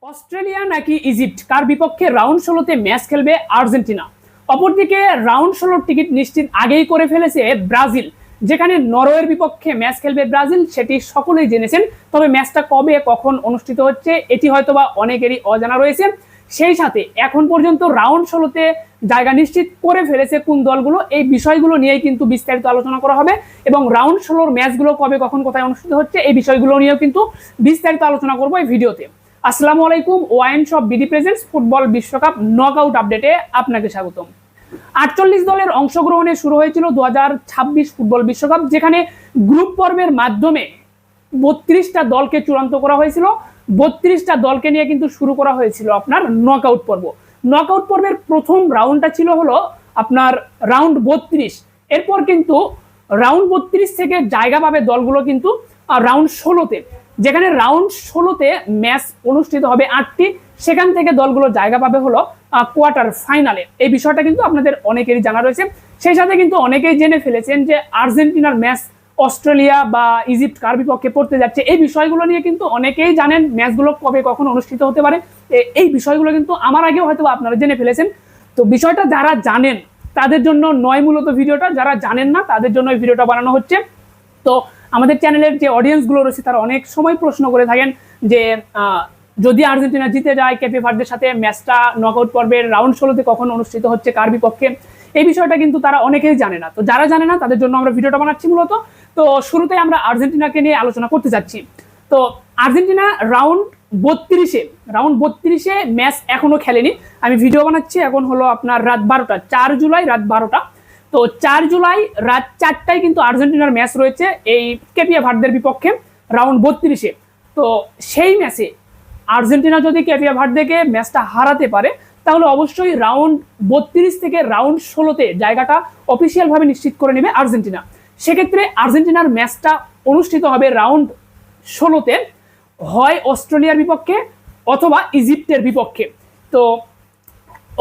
Australia নাকি Egypt কার বিপক্ষে round 16-তে match খেলবে আর্জেন্টিনা। অপরদিকে রাউন্ড 16 টিকিট নিশ্চিত আগেই করে ফেলেছে ব্রাজিল, যেখানে নরওয়ের বিপক্ষে ম্যাচ খেলবে ব্রাজিল, সেটি সকলেই জেনেছেন। তবে ম্যাচটা কবে কখন অনুষ্ঠিত হচ্ছে এটি হয়তোবা অনেকেরই অজানা রয়েছে। সেই সাথে এখন পর্যন্ত রাউন্ড 16-তে জায়গা নিশ্চিত করে ফেলেছে কোন দলগুলো, এই বিষয়গুলো নিয়েই কিন্তু বিস্তারিত আলোচনা করা হবে এবং রাউন্ড 16-র ম্যাচগুলো কবে কখন কোথায় অনুষ্ঠিত হচ্ছে এই বিষয়গুলো নিয়েও কিন্তু বিস্তারিত আলোচনা করবো এই ভিডিওতে। আসসালামু আলাইকুম, wine shop BD presents football বিশ্বকাপ নকআউট আপডেটে আপনাকে স্বাগতম। 48 দলের অংশগ্রহণে শুরু হয়েছিল 2026 ফুটবল বিশ্বকাপ, যেখানে গ্রুপ পর্বের মাধ্যমে 32টা দলকে চূড়ান্ত করা হয়েছিল। 32টা দলকে নিয়ে কিন্তু শুরু করা হয়েছিল আপনার নকআউট পর্ব। নকআউট পর্বের প্রথম রাউন্ডটা ছিল হলো আপনার রাউন্ড 32। এরপর কিন্তু রাউন্ড 32 থেকে জায়গা পাবে দলগুলো কিন্তু রাউন্ড 16-তে, যেখানে রাউন্ড 16-তে ম্যাচ অনুষ্ঠিত হবে 8টি, সেখান থেকে দলগুলো জায়গা পাবে হলো কোয়ার্টার ফাইনালে। এই বিষয়টা কিন্তু আপনাদের অনেকেরই জানা রয়েছে। সেই সাথে কিন্তু অনেকেই জেনে ফেলেছেন যে আর্জেন্টিনার ম্যাচ অস্ট্রেলিয়া বা ইজিপ্ট কার বিপক্ষে পড়তে যাচ্ছে, এই বিষয়গুলো নিয়ে কিন্তু অনেকেই জানেন ম্যাচগুলো কবে কখন অনুষ্ঠিত হতে পারে। এই বিষয়গুলো কিন্তু আমার আগেও হয়তো আপনারা জেনে ফেলেছেন। তো বিষয়টা যারা জানেন তাদের জন্য নয় মূলত ভিডিওটা, যারা জানেন না তাদের জন্য এই ভিডিওটা বানানো হচ্ছে। তো আমাদের চ্যানেলের যে অডিয়েন্সগুলো রয়েছে তারা অনেক সময় প্রশ্ন করে থাকেন যে যদি আর্জেন্টিনা জিতে যায় কেপে ভার্দের সাথে ম্যাচটা নকআউট পর্বের রাউন্ড 16-তে কখন অনুষ্ঠিত হচ্ছে কার বিপক্ষে, এই বিষয়টা কিন্তু তারা অনেকেই জানে না। তো যারা জানে না তাদের জন্য আমরা ভিডিওটা বানাচ্ছি মূলত। তো শুরুতে আমরা আর্জেন্টিনাকে নিয়ে আলোচনা করতে যাচ্ছি। তো আর্জেন্টিনা রাউন্ড 32-এ ম্যাচ এখনো খেলেনি। আমি ভিডিও বানাচ্ছি এখন হলো আপনার রাত 12টা, 4 জুলাই রাত 12টা। তো 4 জুলাই রাত 4টায় কিন্তু আর্জেন্টিনার ম্যাচ রয়েছে এই কেপে ভার্দের বিপক্ষে রাউন্ড 32-এ। তো সেই ম্যাচে আর্জেন্টিনা যদি কেপে ভার্দেকে ম্যাচটা হারাতে পারে তাহলে অবশ্যই রাউন্ড 32 থেকে রাউন্ড 16-তে জায়গাটা অফিসিয়ালভাবে নিশ্চিত করে নেবে আর্জেন্টিনা। সেক্ষেত্রে আর্জেন্টিনার ম্যাচটা অনুষ্ঠিত হবে রাউন্ড 16-তে হয় অস্ট্রেলিয়ার বিপক্ষে অথবা ইজিপ্টের বিপক্ষে। তো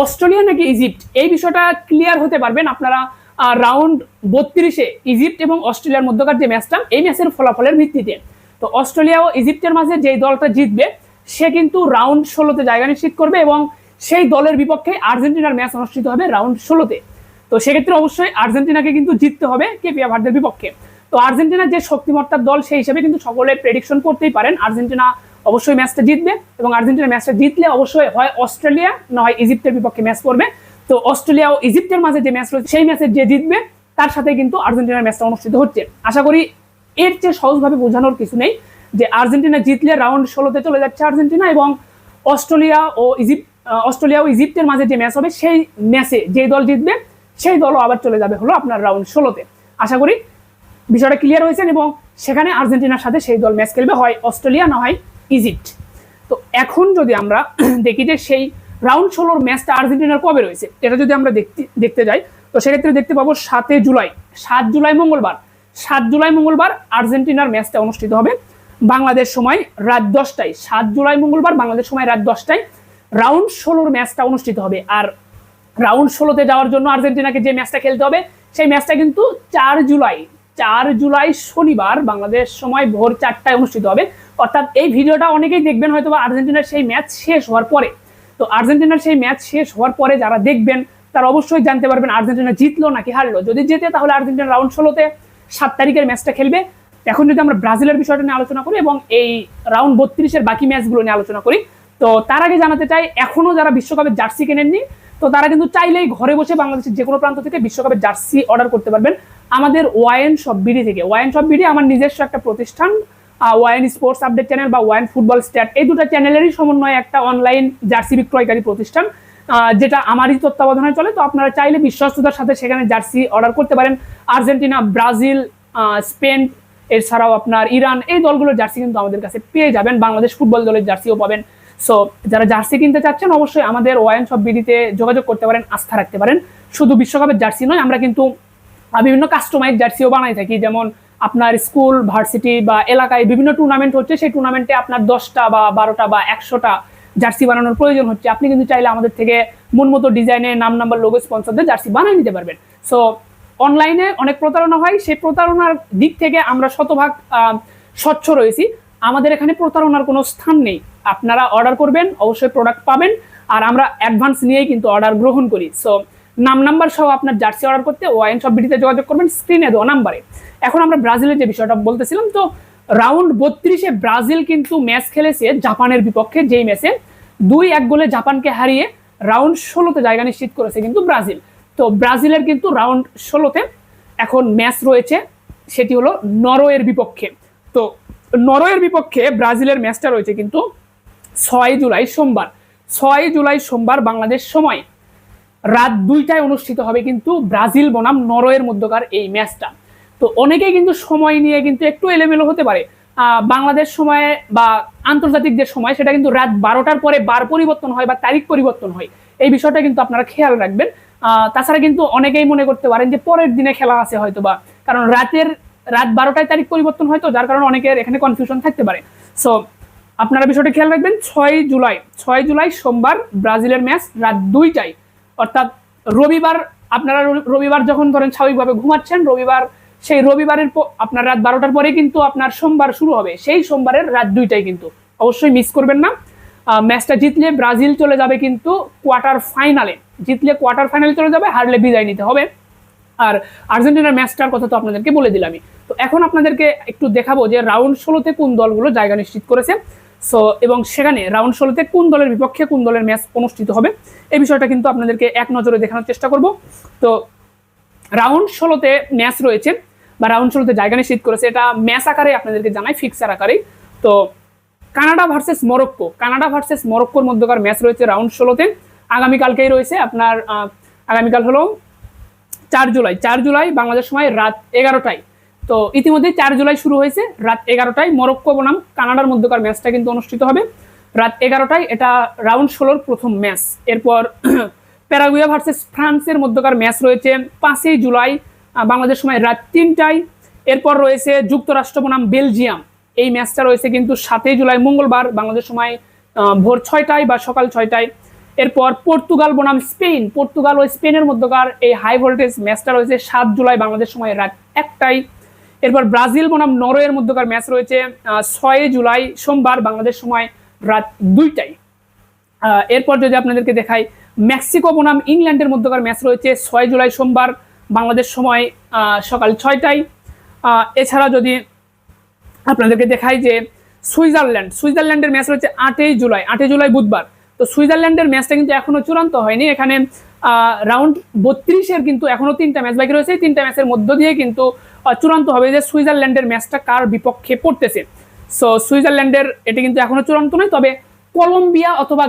অস্ট্রেলিয়া নাকি ইজিপ্ট এই বিষয়টা ক্লিয়ার হতে পারবেন আপনারা রাউন্ড 32-এ ইজিপ্ট এবং অস্ট্রেলিয়ার মধ্যকার যে ম্যাচটা, এই ম্যাচের ফলাফলের ভিত্তিতে। তো অস্ট্রেলিয়া ও ইজিপ্টের মাঝে যেই দলটা জিতবে সে কিন্তু রাউন্ড 16-তে জায়গা নিশ্চিত করবে এবং সেই দলের বিপক্ষে আর্জেন্টিনার ম্যাচ অনুষ্ঠিত হবে রাউন্ড 16-তে। তো সেক্ষেত্রে অবশ্যই আর্জেন্টিনাকে কিন্তু জিততে হবে কেপে ভার্দের বিপক্ষে। তো আর্জেন্টিনার যে শক্তিমত্তার দল সেই হিসেবে কিন্তু সকলে প্রেডিকশন করতেই পারেন আর্জেন্টিনা অবশ্যই ম্যাচটা জিতবে এবং আর্জেন্টিনা ম্যাচটা জিতলে অবশ্যই হয় অস্ট্রেলিয়া না হয় ইজিপ্টের বিপক্ষে ম্যাচ করবে। তো অস্ট্রেলিয়া ও ইজিপ্টের মাঝে যে ম্যাচ রয়েছে সেই ম্যাচে যে জিতবে তার সাথে কিন্তু আর্জেন্টিনার ম্যাচটা অনুষ্ঠিত হচ্ছে। আশা করি এর চেয়ে সহজভাবে বোঝানোর কিছু নেই যে আর্জেন্টিনা জিতলে রাউন্ড 16-তে চলে যাচ্ছে আর্জেন্টিনা এবং অস্ট্রেলিয়া ও ইজিপ্টের মাঝে যে ম্যাচ হবে সেই ম্যাচে যে দল জিতবে সেই দলও আবার চলে যাবে হলো আপনার রাউন্ড 16-তে। আশা করি বিষয়টা ক্লিয়ার হয়েছেন এবং সেখানে আর্জেন্টিনার সাথে সেই দল ম্যাচ খেলবে হয় অস্ট্রেলিয়া না হয় ইজিপ্ট। তো এখন যদি আমরা দেখি যে সেই রাউন্ড 16-র ম্যাচটা আর্জেন্টিনার কবে রয়েছে এটা যদি আমরা দেখতে যাই তো সেক্ষেত্রে দেখতে পাবো 7 জুলাই মঙ্গলবার আর্জেন্টিনার ম্যাচটা অনুষ্ঠিত হবে বাংলাদেশ সময় রাত 10টায়। 7 জুলাই মঙ্গলবার বাংলাদেশ সময় রাত 10টায় রাউন্ড 16-র ম্যাচটা অনুষ্ঠিত হবে। আর রাউন্ড 16-তে যাওয়ার জন্য আর্জেন্টিনাকে যে ম্যাচটা খেলতে হবে সেই ম্যাচটা কিন্তু 4 জুলাই শনিবার বাংলাদেশ সময় ভোর 4টায় অনুষ্ঠিত হবে। অর্থাৎ এই ভিডিওটা অনেকেই দেখবেন হয়তো আর্জেন্টিনার সেই ম্যাচ শেষ হওয়ার পরে। তো আর্জেন্টিনার সেই ম্যাচ শেষ হওয়ার পরে যারা দেখবেন তারা অবশ্যই জানতে পারবেন আর্জেন্টিনা জিতলো নাকি হারলো। যদি জেতে তাহলে আর্জেন্টিনা রাউন্ড 16-তে 7 তারিখের ম্যাচটা খেলবে। এখন যদি আমরা ব্রাজিলের বিষয়টা নিয়ে আলোচনা করি এবং এই রাউন্ড 32-এর বাকি ম্যাচগুলো নিয়ে আলোচনা করি, তো তার আগে জানাতে চাই এখনো যারা বিশ্বকাপের জার্সি কেনেননি তো তারা কিন্তু চাইলেই ঘরে বসে বাংলাদেশের যে কোনো প্রান্ত থেকে বিশ্বকাপের জার্সি অর্ডার করতে পারবেন আমাদের ওয়াইন শপ বিডি থেকে। ওয়াইন শপ বিডি আমার নিজস্ব একটা প্রতিষ্ঠান, ওয়াইন স্পোর্টস আপডেট চ্যানেল বা ওয়াইন ফুটবল স্ট্যাট, এই দুটো চ্যানেলেরই সমন্বয়ে একটা অনলাইন জার্সি বিক্রয়কারী প্রতিষ্ঠান যেটা আমারই তত্ত্বাবধানে চলে। তো আপনারা চাইলে বিশ্বস্ততার সাথে সেখানে জার্সি অর্ডার করতে পারেন। আর্জেন্টিনা, ব্রাজিল, স্পেন, এছাড়াও আপনার ইরান, এই দলগুলোর জার্সি কিন্তু আমাদের কাছে পেয়ে যাবেন। বাংলাদেশ ফুটবল দলের জার্সিও পাবেন। সো যারা জার্সি কিনতে চাচ্ছেন অবশ্যই আমাদের ওয়াইন শপ বিডিতে যোগাযোগ করতে পারেন, আস্থা রাখতে পারেন। শুধু বিশ্বকাপের জার্সি নয়, আমরা কিন্তু বিভিন্ন কাস্টমাইজ জার্সিও বানাই থাকি। যেমন আপনার স্কুল, ভার্সিটি বা এলাকায় বিভিন্ন টুর্নামেন্ট হচ্ছে, সেই টুর্নামেন্টে আপনার 10টা বা 12টা বা 100টা জার্সি বানানোর প্রয়োজন হচ্ছে, আপনি কিন্তু চাইলে আমাদের থেকে মন মতো ডিজাইনে নাম নাম্বার লোগো স্পন্সরদের জার্সি বানিয়ে নিতে পারবেন। সো অনলাইনে অনেক প্রতারণা হয়, সেই প্রতারণার দিক থেকে আমরা শতভাগ স্বচ্ছ রয়েছি। আমাদের এখানে প্রতারণার কোনো স্থান নেই। আপনারা অর্ডার করবেন, অবশ্যই প্রোডাক্ট পাবেন, আর আমরা অ্যাডভান্স নিয়েই কিন্তু অর্ডার গ্রহণ করি। সো নাম্বার সহ আপনার জার্সি অর্ডার করতে ওয়াইন শপ বিডিতে যোগাযোগ করবেন স্ক্রিনে দেওয়া নাম্বারে। এখন আমরা ব্রাজিলের যে বিষয়টা বলতেছিলাম, তো রাউন্ড 32-এ ব্রাজিল কিন্তু ম্যাচ খেলেছে জাপানের বিপক্ষে, যেই ম্যাচে 2-1 গোলে জাপানকে হারিয়ে রাউন্ড 16-তে জায়গা নিশ্চিত করেছে কিন্তু ব্রাজিল। তো ব্রাজিলের কিন্তু রাউন্ড 16-তে এখন ম্যাচ রয়েছে, সেটি হলো নরওয়ের বিপক্ষে। তো নরওয়ের বিপক্ষে ব্রাজিলের ম্যাচটা রয়েছে কিন্তু 6 জুলাই সোমবার। 6 জুলাই সোমবার বাংলাদেশ সময় রাত 2টায় অনুষ্ঠিত হবে কিন্তু ব্রাজিল বনাম নরওয়ের মধ্যকার এই ম্যাচটা। তো অনেকেই কিন্তু সময় নিয়ে কিন্তু একটু এলোমেলো হতে পারে। বাংলাদেশ সময়ে বা আন্তর্জাতিক যে সময়, সেটা কিন্তু রাত 12টার পরে বার পরিবর্তন হয় বা তারিখ পরিবর্তন হয়। এই বিষয়টা কিন্তু আপনারা খেয়াল রাখবেন। তাছাড়া কিন্তু অনেকেই মনে করতে পারেন যে পরের দিনে খেলা আছে হয়তো বা, কারণ রাত 12টায় তারিখ পরিবর্তন হয়, তো যার কারণে অনেকের এখানে কনফিউশন থাকতে পারে। সো আপনারা বিষয়টা খেয়াল রাখবেন। 6 জুলাই সোমবার ব্রাজিলের ম্যাচ রাত 2টায়, অর্থাৎ রবিবার। আপনারা রবিবার যখন ধরেন স্বাভাবিকভাবে ঘুমাচ্ছেন, সেই রবিবারের আপনার রাত 12টার পরে কিন্তু আপনার সোমবার শুরু হবে, সেই সোমবারের রাত 2টায় কিন্তু অবশ্যই মিস করবেন না। ম্যাচটা জিতলে ব্রাজিল চলে যাবে কিন্তু কোয়ার্টার ফাইনালে, চলে যাবে, হারলে বিদায় নিতে হবে। আর আর্জেন্টিনার ম্যাচটার কথা তো আপনাদেরকে বলে দিলামই। তো এখন আপনাদেরকে একটু দেখাবো যে রাউন্ড 16-তে কোন দলগুলো জায়গা নিশ্চিত করেছে। সো এবং সেখানে রাউন্ড 16-তে কোন দলের বিপক্ষে কোন দলের ম্যাচ অনুষ্ঠিত হবে, এই বিষয়টা কিন্তু আপনাদেরকে এক নজরে দেখানোর চেষ্টা করব। তো রাউন্ড 16-তে ম্যাচ রয়েছে বা রাউন্ড 16-তে জায়গা নিশ্চিত করেছে, এটা ম্যাচ আকারে আপনাদেরকে জানাই, ফিক্সার আকারেই। তো কানাডা ভার্সেস মরক্কোর মধ্যকার ম্যাচ রয়েছে রাউন্ড 16-তে, আগামীকালকেই রয়েছে আপনার। আগামীকাল হলো 4 জুলাই বাংলাদেশ সময় রাত 11টায়। তো ইতিমধ্যে 4 জুলাই শুরু হয়েছে, রাত 11টায় মরক্কো বনাম কানাডার মধ্যকার ম্যাচটা কিন্তু অনুষ্ঠিত হবে রাত 11টায়। এটা রাউন্ড 16-র প্রথম ম্যাচ। এরপর প্যারাগুয়ে ভার্সেস ফ্রান্সের মধ্যকার ম্যাচ রয়েছে 5 জুলাই বাংলাদেশ সময় রাত 3টায়। এরপর রয়েছে যুক্তরাষ্ট্র বনাম বেলজিয়াম, এই ম্যাচটা রয়েছে কিন্তু 7 জুলাই মঙ্গলবার বাংলাদেশ সময় ভোর 6টায় বা সকাল 6টায়। এরপর পর্তুগাল বনাম পর্তুগাল ও স্পেনের মধ্যকার এই হাই ভোল্টেজ ম্যাচটা রয়েছে 7 জুলাই বাংলাদেশ সময় রাত 1টায়। এরপর ব্রাজিল বনাম নরওয়ের মধ্যকার ম্যাচ রয়েছে 6 জুলাই সোমবার বাংলাদেশ সময় রাত 2টায়। এরপর যদি আপনাদেরকে দেখাই, মেক্সিকো বনাম ইংল্যান্ডের মধ্যকার ম্যাচ রয়েছে 6 জুলাই সোমবার বাংলাদেশ সময় সকাল 6টায়। এছাড়া যদি আপনাদেরকে দেখাই যে সুইজারল্যান্ডের ম্যাচ রয়েছে 8 জুলাই বুধবার। তো সুইজারল্যান্ডের ম্যাচটা কিন্তু এখনো চূড়ান্ত হয়নি, এখানে রাউন্ড 32-এর কিন্তু এখনো 3টা ম্যাচ বাকি রয়েছে। 3টা ম্যাচের মধ্য দিয়ে কিন্তু চূড়ান্ত হবে যে সুইজারল্যান্ডের ম্যাচটা কার বিপক্ষে পড়তেছে। সো সুইজারল্যান্ডের এটি কিন্তু এখনো চূড়ান্ত নয়, তবে কলম্বিয়া অথবা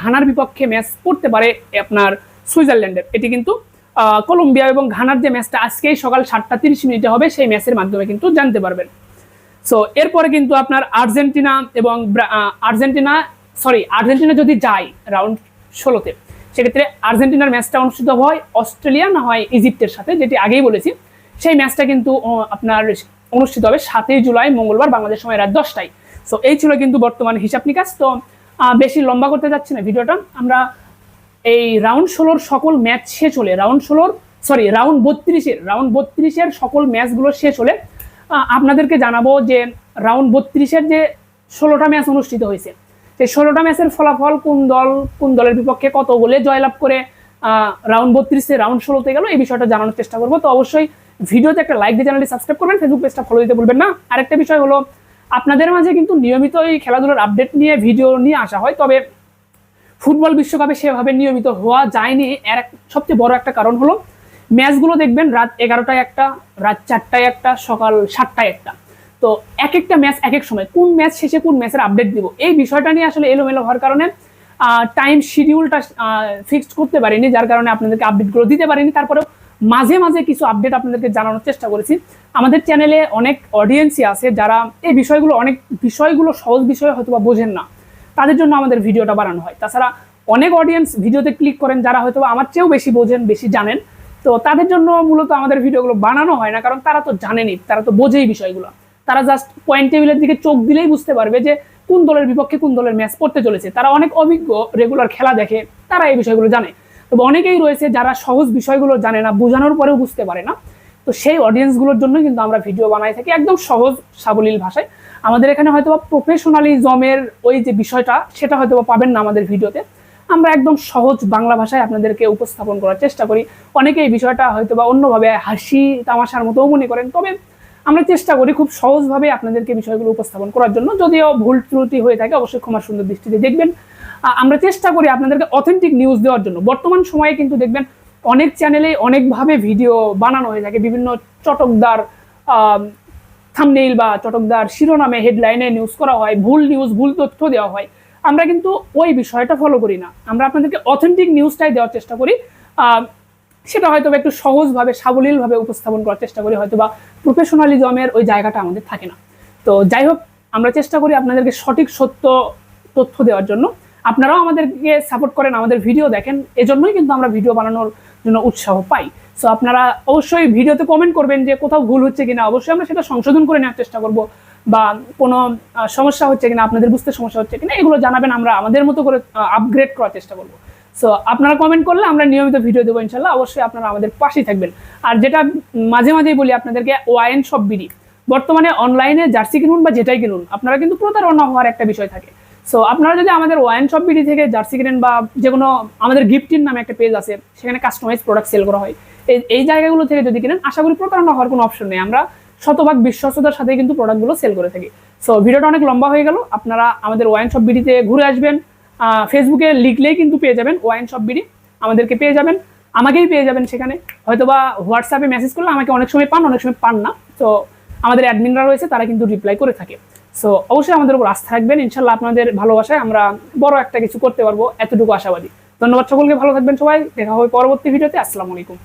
ঘানার বিপক্ষে ম্যাচ পড়তে পারে আপনার সুইজারল্যান্ডের। এটি কিন্তু কলম্বিয়া এবং ঘানার যে ম্যাচটা আজকেই সকাল 7:30 হবে, সেই ম্যাচের মাধ্যমে কিন্তু জানতে পারবেন। সো এরপরে কিন্তু আপনার আর্জেন্টিনা যদি যায় রাউন্ড 16-তে, সেক্ষেত্রে আর্জেন্টিনার ম্যাচটা অনুষ্ঠিত হয় অস্ট্রেলিয়া না হয় ইজিপ্টের সাথে, যেটি আগেই বলেছি। সেই ম্যাচটা কিন্তু আপনার অনুষ্ঠিত হবে 7 জুলাই মঙ্গলবার বাংলাদেশ সময় রাত 10টায়। সো এই ছিল কিন্তু বর্তমান হিসাব নিকাশ। তো বেশি লম্বা করতে যাচ্ছি না ভিডিওটা, আমরা এই রাউন্ড 16-র সকল ম্যাচ শেষ হলে রাউন্ড 32-এর সকল ম্যাচগুলো শেষ হলে আপনাদেরকে জানাবো যে রাউন্ড 32-এর যে 16টা ম্যাচ অনুষ্ঠিত হয়েছে, সেই 16টা ম্যাচের ফলাফল কোন দলের বিপক্ষে কত গোলে জয়লাভ করে রাউন্ড 32-এ রাউন্ড 16-তে গেল, এই বিষয়টা জানানোর চেষ্টা করবো। তো অবশ্যই ভিডিওতে একটা লাইক দিয়ে চ্যানেলটি সাবস্ক্রাইব করবেন, ফেসবুক পেজটা ফলো দিতে ভুলবেন না। আরেকটা বিষয় হলো, আপনাদের মাঝে কিন্তু নিয়মিত এই খেলাধুলার আপডেট নিয়ে ভিডিও নিয়ে আসা হয়, তবে ফুটবল বিশ্বকাপে সেভাবে নিয়মিত হওয়া যায়নি। এর সবচেয়ে বড় একটা কারণ হলো ম্যাচগুলো দেখবেন রাত 11টায় একটা, রাত 4টায় একটা, সকাল 7টায় একটা। তো এক একটা ম্যাচ এক এক সময়, কোন ম্যাচ শেষে কোন ম্যাচের আপডেট দিব, এই বিষয়টা নিয়ে আসলে এলোমেলো হওয়ার কারণে টাইম শিডিউলটা ফিক্সড করতে পারিনি, যার কারণে আপনাদেরকে আপডেটগুলো দিতে পারিনি। তারপরেও মাঝে মাঝে কিছু আপডেট আপনাদেরকে জানানোর চেষ্টা করেছি। আমাদের চ্যানেলে অনেক অডিয়েন্সই আছে যারা এই বিষয়গুলো সহজ বিষয় হয়তো বা বোঝেন না, তাদের জন্য আমাদের ভিডিওটা বানানো হয়। তাছাড়া অনেক অডিয়েন্স ভিডিওতে ক্লিক করেন যারা হয়তো আমার চেয়েও বেশি বোঝেন, বেশি জানেন, তো তাদের জন্য মূলত আমাদের ভিডিওগুলো বানানো হয় না, কারণ তারা তো জানেনই, তারা তো বোঝেই বিষয়গুলো। তারা জাস্ট পয়েন্ট টেবিলের দিকে চোখ দিলেই বুঝতে পারবে যে কোন দলের বিপক্ষে কোন দলের ম্যাচ পড়তে চলেছে। তারা অনেক অভিজ্ঞ, রেগুলার খেলা দেখে, তারা এই বিষয়গুলো জানে। তবে অনেকেই রয়েছে যারা সহজ বিষয়গুলো জানে না, বোঝানোর পরেও বুঝতে পারে না। তো সেই অডিয়েন্সগুলোর জন্য কিন্তু আমরা ভিডিও বানাই থাকি একদম সহজ সাবলীল ভাষায়। আমাদের এখানে হয়তো প্রফেশনালিজমের ওই যে বিষয়টা সেটা হয়তো পাবেন না আমাদের ভিডিওতে। আমরা একদম সহজ বাংলা ভাষায় আপনাদেরকে উপস্থাপন করার চেষ্টা করি। অনেকে এই বিষয়টা হয়তো অন্যভাবে হাসি তামাশার মতোও মনে করেন, তবে আমরা চেষ্টা করি খুব সহজভাবে আপনাদেরকে বিষয়গুলো উপস্থাপন করার জন্য। যদিও ভুল ত্রুটি হয়ে থাকে অবশ্যই ক্ষমা সুন্দর দৃষ্টিতে দেখবেন। আমরা চেষ্টা করি আপনাদেরকে অথেন্টিক নিউজ দেওয়ার জন্য। বর্তমান সময়ে কিন্তু দেখবেন অনেক চ্যানেলে অনেকভাবে ভিডিও বানানো হয়ে থাকে, বিভিন্ন চটকদার থাম্বনেইল বা চটকদার শিরোনামে হেডলাইনে নিউজ করা হয়, ভুল নিউজ ভুল তথ্য দেওয়া হয়। আমরা কিন্তু ওই বিষয়টা ফলো করি না, আমরা আপনাদেরকে অথেন্টিক নিউজটাই দেওয়ার চেষ্টা করি। সেটা হয়তো একটু সহজভাবে সাবলীলভাবে উপস্থাপন করার চেষ্টা করি, হয়তো বা প্রফেশনালিজমের ওই জায়গাটা আমাদের থাকে না। তো যাই হোক, আমরা চেষ্টা করি আপনাদেরকে সঠিক সত্য তথ্য দেওয়ার জন্য। আপনারাও আমাদেরকে সাপোর্ট করেন, আমাদের ভিডিও দেখেন, এজন্যই কিন্তু আমরা ভিডিও বানানোর জন্য উৎসাহ পাই। সো আপনারা অবশ্যই ভিডিওতে কমেন্ট করবেন যে কোথাও ভুল হচ্ছে কিনা, অবশ্যই আমরা সেটা সংশোধন করে নেওয়ার চেষ্টা করব, বা কোনো সমস্যা হচ্ছে কিনা, আপনাদের বুঝতে সমস্যা হচ্ছে কিনা এগুলো জানাবেন, আমরা আমাদের মতো করে আপগ্রেড করার চেষ্টা করব। সো আপনারা কমেন্ট করলে আমরা নিয়মিত ভিডিও দেবো ইনশাল্লাহ। অবশ্যই আপনারা আমাদের পাশেই থাকবেন। আর যেটা মাঝে মাঝেই বলি আপনাদেরকে, ওয়াইন শপ বিডি বর্তমানে অনলাইনে জার্সি কিনুন বা যেটাই কিনুন, আপনারা কিন্তু প্রতারণা হওয়ার একটা বিষয় থাকে। সো আপনারা যদি আমাদের ওয়াইন শপ বিডি থেকে জার্সি কিনেন, বা যে কোনো আমাদের গিফটিন নামে একটা পেজ আছে, সেখানে কাস্টমাইজ প্রোডাক্ট সেল করা হয়, এই জায়গাগুলো থেকে যদি কিনেন, আশা করি প্রতারণা হওয়ার কোনো অপশন নেই। আমরা শতভাগ বিশ্বস্ততার সাথে কিন্তু প্রোডাক্টগুলো সেল করে থাকি। সো ভিডিওটা অনেক লম্বা হয়ে গেল, আপনারা আমাদের ওয়াইন শপ বিডিতে ঘুরে আসবেন। ফেসবুকে লিখলেই কিন্তু পেয়ে যাবেন ওয়াইন শপ বিডি, আমাদেরকে পেয়ে যাবেন, আমাকেই পেয়ে যাবেন সেখানে। হয়তোবা হোয়াটসঅ্যাপে মেসেজ করলে আমাকে অনেক সময় পান, অনেক সময় পান না। তো আমাদের অ্যাডমিনরা রয়েছে, তারা কিন্তু রিপ্লাই করে থাকে। সো অবশ্যই আমাদের উপর আস্থা রাখবেন, ইনশাল্লাহ আপনাদের ভালোবাসায় আমরা বড় একটা কিছু করতে পারবো, এতটুকু আশাবাদী। ধন্যবাদ সকলকে, ভালো থাকবেন সবাই, দেখা হবে পরবর্তী ভিডিওতে। আসসালামু আলাইকুম।